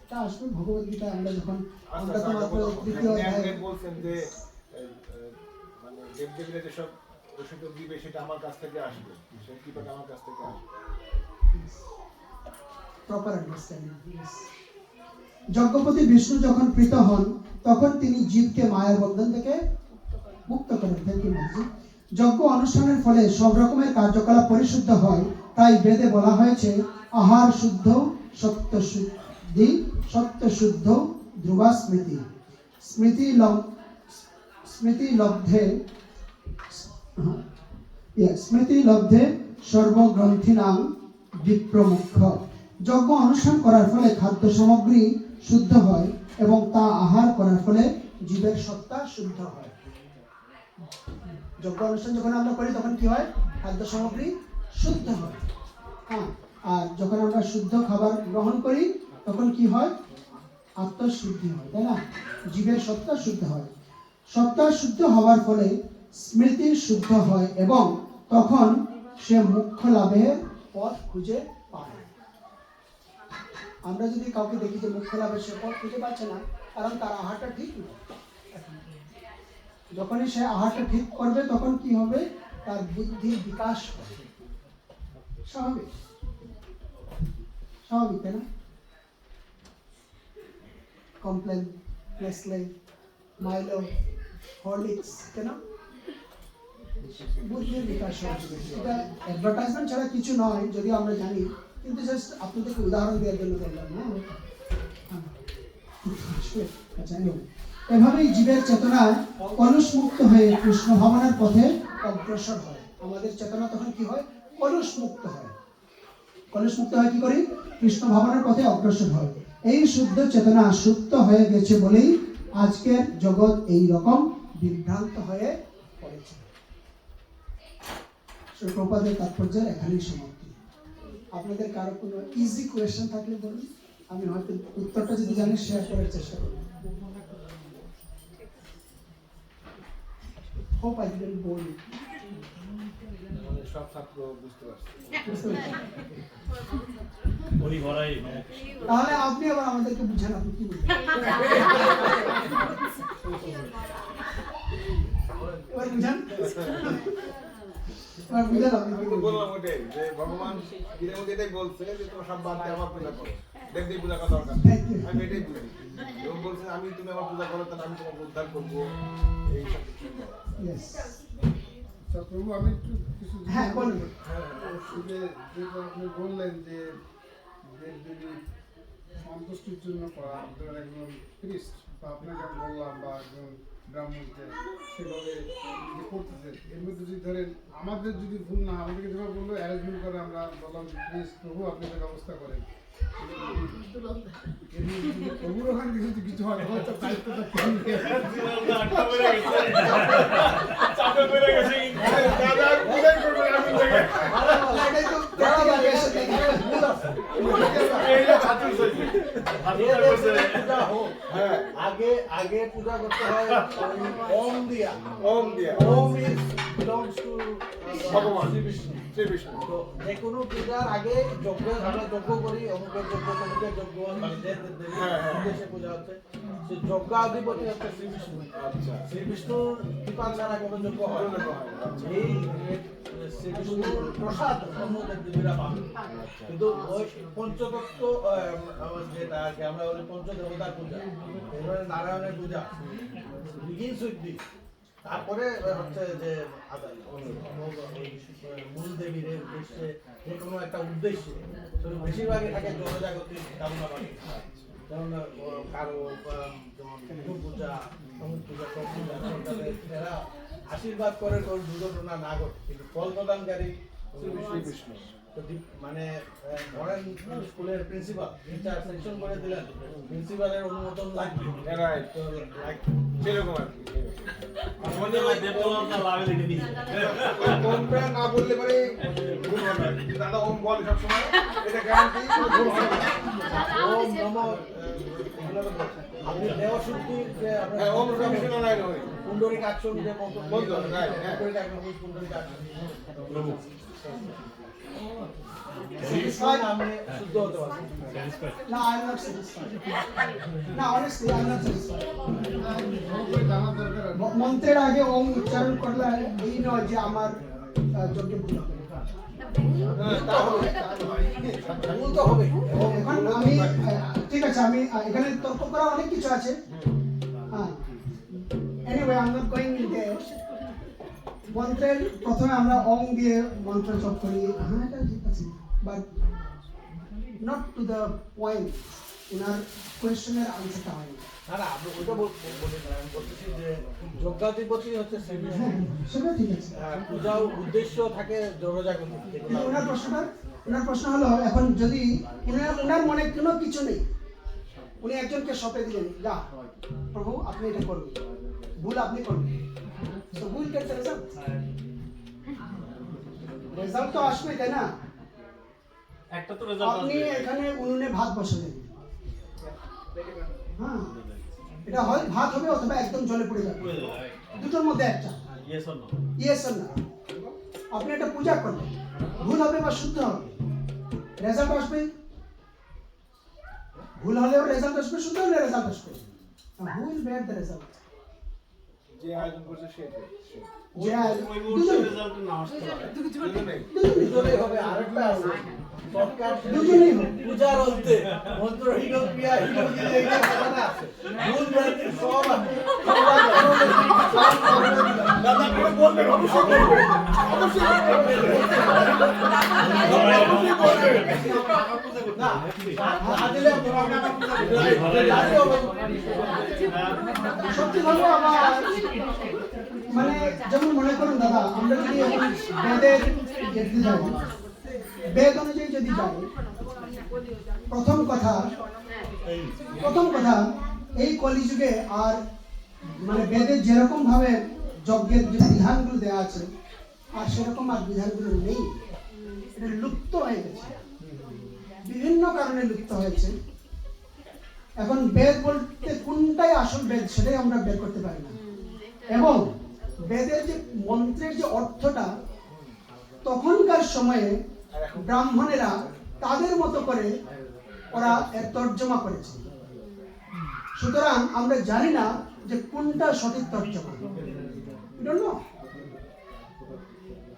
তা আসবে ভগবত গীতা আমরা যখন আমরা তো আচ্ছা, মাত্র তৃতীয় অধ্যায়। আপনি বলছেন যে মানে দেবদেবীরা যেসব ওষুধ দিবে সেটা আমার কাছ থেকে আসবে, সেই কৃপাটা আমার কাছ থেকে আসবে। Proper understanding. যজ্ঞপতি বিষ্ণু যখন প্রীত হন, তখন তিনি জীবকে মায়ার বন্ধন থেকে মুক্ত করেন। থ্যাংক ইউ মাঝি। যজ্ঞ অনুষ্ঠানের ফলে সব রকমের কার্যকলাপ পরিশুদ্ধ হয়। তাই বেদে বলা হয়েছে আহার শুদ্ধ, সত্য শুদ্ধি, সত্য শুদ্ধ, ধ্রুবা স্মৃতি, স্মৃতি লব্ধে সর্বগ্রন্থিনাং বিপ্রমুখ। যজ্ঞ অনুষ্ঠান করার ফলে খাদ্য সামগ্রী শুদ্ধ হয় এবং তা আহার করার ফলে জীবের সত্তা শুদ্ধ হয়। যজ্ঞ অনুষ্ঠান যখন আমরা করি তখন কি হয়? খাদ্য সামগ্রী শুদ্ধ হয়। হ্যাঁ, আর যখন আমরা শুদ্ধ খাবার গ্রহণ করি তখন কি হয়? আত্মশুদ্ধি হয়, তাই না? জীবের সত্তা শুদ্ধ হয়। সত্তা শুদ্ধ হওয়ার ফলে স্মৃতি শুদ্ধ হয় এবং তখন সে মোক্ষ লাভের পথ খুঁজে পায়। আমরা যদি কাউকে দেখি যে মোক্ষ লাভের সে পথ খুঁজে পাচ্ছে না, কারণ তার আহারটা ঠিক নয়। যখনই সে আহারটা ঠিক করবে তখন কি হবে? তার বুদ্ধির বিকাশ হবে। স্বাভাবিক, স্বাভাবিক, তাই না? কমপ্লেন, নেসলে, মাইলো, হরলিক্স, কেন? বুদ্ধির বিকাশ হবে। এটা অ্যাডভার্টাইজমেন্ট ছাড়া কিছু নয়, যদিও আমরা জানি, কিন্তু জাস্ট আপনাদেরকে উদাহরণ দেওয়ার জন্য বললাম। না, আচ্ছা, এভাবেই জীবের চেতনা কলুষমুক্ত হয়ে কৃষ্ণ ভাবনার পথে অগ্রসর হয়। আমাদের চেতনা তখন কি হয়? কলুষমুক্ত হয়। কলুষমুক্ত হয় কি করি? কৃষ্ণ ভাবনার পথে অগ্রসর হয়। এই শুদ্ধ চেতনা সুপ্ত হয়ে গেছে বলেই আজকের জগৎ এই রকম বিভ্রান্ত হয়ে পড়েছে। প্রপাদের তাৎপর্যের এখানেই সমাপ্তি। আপনাদের কারো কোনো ইজি কোয়েশ্চেন থাকলে বলুন, আমি হয়তো উত্তরটা যদি জানি শেয়ার করার চেষ্টা করব। Hope I didn't bore you. আমাদের সব ছাত্র বুঝতে পারছে। ওই ভরাই তাহলে আপনি আবার আমাদেরকে বুঝান, আপনি কি বুঝেন? এবার বুঝান, এবার বুঝান আপনি কি আমি তো বুঝেন? বললাম ওটাই যে ভগবান গীতার মধ্যে এটাই বলছে যে তোমার সব বাদ দিয়ে আমার পূজা করো, দেবদেবী পূজা করা দরকার নেই। আমি এটাই বুঝি এবং বলছে আমি তুমি আমার পূজা করো তাহলে আমি তোমাকে উদ্ধার করবো, এই সব কিছু। Yes. আচ্ছা প্রভু, আমি একটু কিছু হ্যাঁ, বলুন। যেটা আপনি বললেন যে দেবদেবীর সন্তুষ্টির জন্য করা, ধরেন একজন প্রিস্ট বা আপনাকে আমি বললাম বা একজন ব্রাহ্মণকে সেভাবে যে করতেছেন, এর মধ্যে যদি ধরেন আমাদের যদি ভুল না, আমাদেরকে যেভাবে বললো অ্যারেঞ্জমেন্ট করে আমরা বললাম যে প্লিজ প্রভু আপনি একটা ব্যবস্থা করেন, ওগুলো ওখানে কিছু কিছু হয় হয়তো দায়িত্বটা কেমন চাপে পড়ে গেছে দাদা বুঝাই করবে আমি থেকে এটাই তো practical case থেকে ভুল আছে। এইটা ছাত্র হইছে হ্যাঁ আগে আগে পূজা করতে হয় ওম দিয়া। ওম দিয়া ওম ইজ বিলংস টু ভগবান শ্রী বিষ্ণু। শ্রী বিষ্ণু তো যে কোনো পূজার আগে যজ্ঞ আমরা যজ্ঞ করি, অমুকের যজ্ঞ তমুকের যজ্ঞ, মানে হ্যাঁ, হ্যাঁ। উদ্দেশ্যে পূজা হচ্ছে। সেই যজ্ঞাধিপতি হচ্ছে শ্রী বিষ্ণু। আচ্ছা শ্রী বিষ্ণুর কৃপা ছাড়া কোনো যজ্ঞ হয় না। এই শ্রী বিষ্ণুর প্রসাদ অন্য দেবীরা পান। কিন্তু ওই পঞ্চতত্ত্ব যেটা আর কি আমরা বলি পঞ্চদেবতার পূজা, এবারে নারায়ণের পূজা begins with this। তারপরে হচ্ছে যে মূল দেবীর উদ্দেশ্যে যে কোনো একটা উদ্দেশ্যে, তো বেশিরভাগই থাকে জনজাগতিক কামনা বাণী। যেমন কারো যেমন বিষ্ণু পূজা, সমুদ পূজা, সব পূজা এরা আশীর্বাদ করে তোর দুর্ঘটনা না ঘটে, কিন্তু ফল প্রদানকারী শ্রী বিষ্ণু। তো মানে ধরেন স্কুলের প্রিন্সিপাল টিচার সেকশন করে দিলেন, প্রিন্সিপালের অনুমোদন লাগবে। রাইট তো সেরকম আর কি মনে হয় দেবতা লাভে লিখে দিই ওমটা না বললে পরে ভুল হবে না। কিন্তু দাদা ওম বলে সবসময় এটা গ্যারান্টি ভুল হবে না। ওম নমঃ আপনি দেবশুদ্ধি যে হ্যাঁ, ওম কমিশন নাই নয় পুণ্ডরিক আকশন যে মন্ত্র মন্ত্র, right, হ্যাঁ। পুণ্ডরিক আকশন পুণ্ডরিক আকশন আপনি শুদ্ধ হতে পারবেন। No, I'm not satisfied. No, honestly, I'm not satisfied. জানার দরকার আছে। মন্ত্রের আগে ওম উচ্চারণ করলে এই নয় যে আমার যজ্ঞ ভুল হবে। ভুল তো হবে। এখন আমি ঠিক আছে, আমি এখানে তর্ক করা অনেক কিছু আছে। হ্যাঁ, anyway I am not going in their. মন্ত্রের প্রথমে আমরা ওম দিয়ে মন্ত্র জপ করি, হ্যাঁ এটা ঠিক আছে, but not to the point. ওনার কোয়েশ্চেনের আনসারটা হয়নি। না না, আপনি ওইটা বলি না, আমি বলতেছি যে যজ্ঞাধিপতি হচ্ছে শ্রী বিষ্ণু। হ্যাঁ, সেটা ঠিক আছে। পূজা উদ্দেশ্য থাকে জনজাগরণ। কিন্তু ওনার প্রশ্ন হলো, এখন যদি ওনার মনে কোনো কিছু নেই, উনি একজনকে সঁপে দিলেন, যা প্রভু আপনি এটা করুন, ভুল আপনি করুন, তো ভুল গেটস রেজাল্ট। রেজাল্ট তো আসবে, তাই না? একটা তো রেজাল্ট আপনি এখানে উনুনে ভাত বসালেন, হ্যাঁ, এটা হয় ভাত হবে অথবা একদম জলে পড়ে যাবে, দুটোর মধ্যে একটা, ইয়েস অর নো। ইয়েস না। আপনি একটা পূজা করলেন, ভুল হবে বা শুদ্ধ হবে, রেজাল্ট আসবে। ভুল হলেও রেজাল্ট আসবে, শুদ্ধ হলে রেজাল্ট আসবে। Who will bear the result? যে আয়োজন করছে সে যে ওই মুহূর্তে রেজাল্ট না আসতে পারে। দুজনেই দুজনেই হবে। আরেকটা আছে সরকার দুজনেই হবে। পূজার অন্তে মন্ত্রহীন ক্রিয়া হীন দিয়ে এইটা কথা আছে। ভুল ভ্রান্তি সব আছে। দাদা করে বলবেন অবশ্যই বলবেন অবশ্যই বলবেন না, না দিলে জানি হবে। সত্যি ভাবে আমার মানে যেমন মনে করুন দাদা, আমরা যদি এখন বেদের দেখতে যাই, বেদ অনুযায়ী যদি যাই, প্রথম কথা এই কলিযুগে আর মানে বেদে যেরকম ভাবে যজ্ঞের যে বিধানগুলো দেওয়া আছে, আর সেরকম আর বিধানগুলো নেই, এটা লুপ্ত হয়ে গেছে, বিভিন্ন কারণে লুপ্ত হয়েছে। এখন বেদ বলতে কোনটাই আসল বেদ সেটাই আমরা বের করতে পারি না। এবং বেদের যে মন্ত্রের যে অর্থটা তখনকার সময়ে ব্রাহ্মণেরা তাদের মতো করে ওরা এর তর্জমা করেছে, সুতরাং আমরা জানি না যে কোনটা সঠিক তর্জমা। You don't know?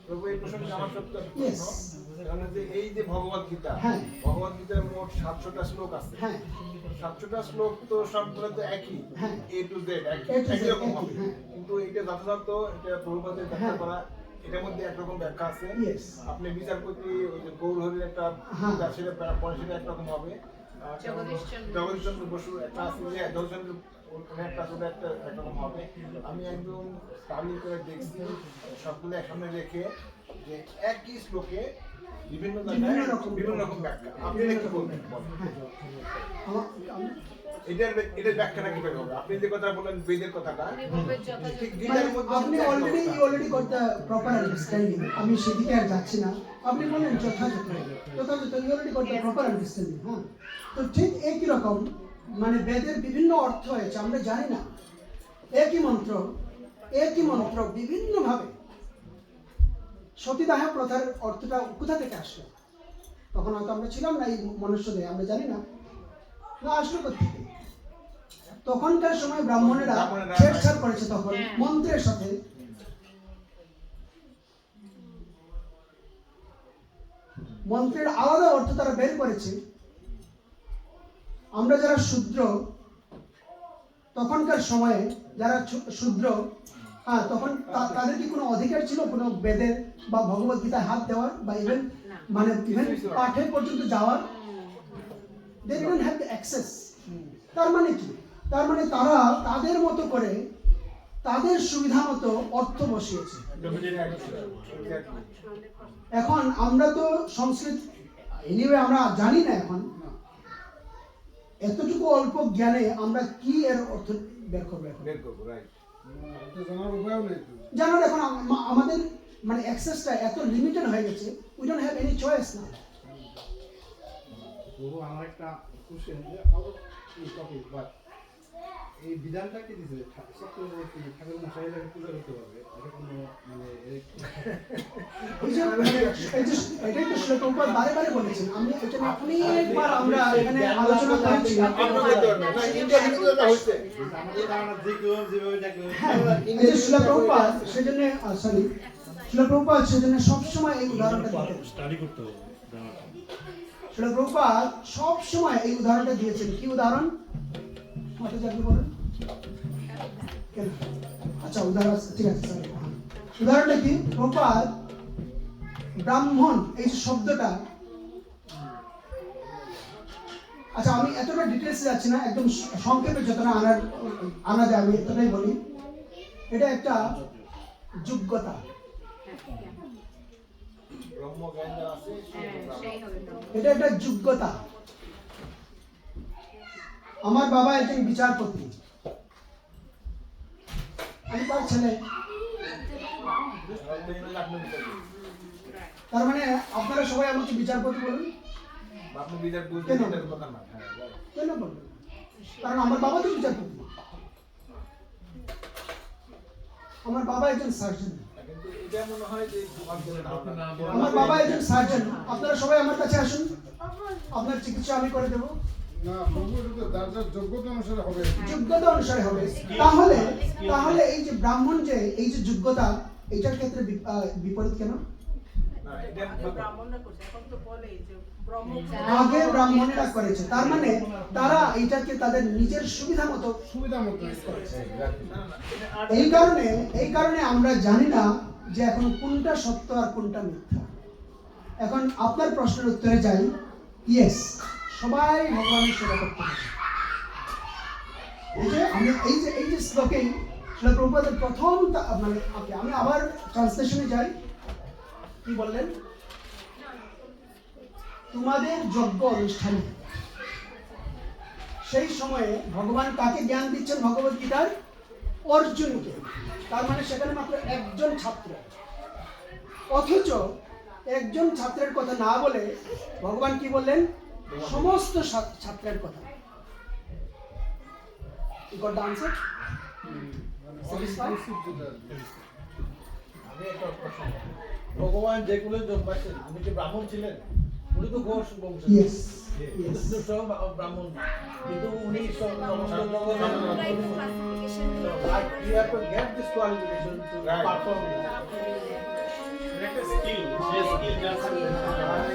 প্রভু এই প্রসঙ্গে আমার সত্য Yes. কারণ যে এই যে ভগবত গীতা হ্যাঁ। ভগবত গীতার মোট 700টা শ্লোক আছে হ্যাঁ, 700টা শ্লোক তো সবগুলো তো একই হ্যাঁ। A to Z A to একই Z, রকম একই, হবে হ্যাঁ। কিন্তু এটা যথাযথ এটা প্রভুপাদের ব্যাখ্যা হ্যাঁ। করা এটার মধ্যে একরকম ব্যাখ্যা আছে Yes. আপনি বিচারপতি ওই যে গৌরহরির একটা হ্যাঁ। তার সেটা পরে সেটা একরকম হবে জগদীশচন্দ্র বসুর একটা আছে যে জগদীশচন্দ্র একটা ছোটো একটা একরকম হবে। আমি একদম স্টাডি করে দেখছি সবগুলো একসামনে রেখে যে একই শ্লোকে বিভিন্ন বিভিন্ন জায়গায় রকম বিভিন্ন রকম ব্যাখ্যা আপনি এটা কি বলবেন বলেন। আমি- এটার ব্যাখ্যাটা কিভাবে হবে? আপনি যে কথা বললেন বেদের কথাটা এভাবে যথাযথ ঠিক মানে গীতার মধ্যে আপনি already got the proper understanding. আমি সেদিকে আর যাচ্ছি না। আপনি বলেন যথাযথ you already got the proper understanding. হ্যাঁ, তো ঠিক একই রকম মানে বেদের বিভিন্ন অর্থ হয়েছে, আমরা জানি না। একই মন্ত্র বিভিন্নভাবে। সতীদাহ প্রথার অর্থটা কোথা থেকে আসলো? তখন হয়তো আমরা ছিলাম না এই মনুষ্য দেহে, আমরা জানি না আসলো কোথেকে। তখনকার সময় ব্রাহ্মণেরা ছেড়ছাড় করেছে তখন মন্ত্রের সাথে। মন্ত্রের আলাদা অর্থ তারা বের করেছে। আমরা যারা শূদ্র, তখনকার সময়ে যারা শূদ্র, হ্যাঁ, তখন তাদের কি কোনো অধিকার ছিল কোনো বেদের বা ভগবত গীতায় হাত দেওয়ার বা ইভেন পাঠে পর্যন্ত যাওয়ার? they didn't have the access। তার মানে কি? তার মানে তারা তাদের মতো করে তাদের সুবিধা মতো অর্থ বসিয়েছে। এখন আমরা তো সংস্কৃত এনিওয়ে আমরা জানি না। এখন এতটুকু অল্প জ্ঞানে আমরা কি এর অর্থ বের করবো? এখন বের করবো, রাইট। জানার উপায়ও নেই তো। জানার এখন আমাদের মানে অ্যাক্সেসটা এত লিমিটেড হয়ে গেছে, we don't have any choice না। তবু আমার একটা কোশ্চেন যে এই টপিক বাট এই বিধানটা কি দিছে সত্যি ঠাকুর মশাইলাকে পূজা করতে পারবে এটা কোনো মানে এটাই তো শ্লোক উপর বারে বারে বলেছেন। আমি এটা অনেকবার আমরা এখানে আলোচনা করেছি। এই যে শ্লোক উপর সেজন্য শ্লোক উপর সেজন্য সবসময় এই উদাহরণটা দিতেন। স্টাডি করতে হবে। শ্লোক উপর সবসময় এই উদাহরণটা দিয়েছেন। কি উদাহরণ? মাতা জানতে বলেন কেন? আচ্ছা, উদাহরণ ঠিক আছে। উদাহরণটা কি? প্রপাত ব্রাহ্মণ এই যে শব্দটা, আচ্ছা আমি এতটা ডিটেলসে যাচ্ছি না, একদম সংক্ষেপে যতটা আনা যায় আমি এতটাই বলি। এটা একটা যোগ্যতা। ব্রহ্মজ্ঞান যারা আছে সেই হবে না। এটা একটা যোগ্যতা। আমার বাবা একজন বিচারপতি, আমি তার ছেলে। তার মানে আপনারা সবাই আমাকে বিচারপতি বলুন। আপনি বিদায় বলতে কেন? এটার কথা না। হ্যাঁ, right. কেন বলবেন? কারণ আমার বাবা তো বিচারপতি, আমার বাবা একজন সার্জন। কিন্তু এটা মনে হয় যে সমাজের ধারণা। আমার বাবা একজন সার্জন। আপনারা সবাই আমার কাছে আসুন, আপনার চিকিৎসা আমি করে দেবো। না, প্রভু এটা তো যার যার যোগ্যতা অনুসারে হবে। যোগ্যতা অনুসারে হবে। তাহলে এই যে ব্রাহ্মণ যে এই যে যোগ্যতা, এটার ক্ষেত্রে বিপরীত কেন? না, এটা ব্রাহ্মণরা করছে, এখন তো বলে যে ব্রহ্ম আগে ব্রাহ্মণরা করেছে, তার মানে তারা এইটাকে তাদের নিজের সুবিধা মতো সুবিধা মতো use করেছে। এই কারণে আমরা জানি না যে এখন কোনটা সত্য আর কোনটা মিথ্যা। এখন আপনার প্রশ্নের উত্তরে যাই। ইয়েস, সবাই ভগবানের সেবা করতে হবে। এই যে শ্লোকেই শ্রীল প্রভুপাদের প্রথম মানে আমি আবার ট্রান্সলেশনে যাই। কি বললেন? তোমাদের যজ্ঞ অনুষ্ঠানে সেই সময়ে ভগবান কাকে জ্ঞান দিচ্ছেন ভগবত গীতার? অর্জুনকে। তার মানে সেখানে মাত্র একজন ছাত্র, অথচ একজন ছাত্রের কথা না বলে ভগবান কি বললেন? সমস্ত ছাত্রের কথা। You got the answer? Satisfied? আমি একটা প্রশ্ন, ভগবান যে কুলে জন্মাচ্ছেন উনি কি ব্রাহ্মণ ছিলেন? উনি তো ঘোষ বংশ। Yes. Yes. ব্রাহ্মণ, কিন্তু উনি সমস্ত জগৎ Right classification like you have to get this qualification to Right. perform it. একটা স্কিল, সেই স্কিল যা আছে,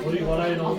ওই গলায় নয়।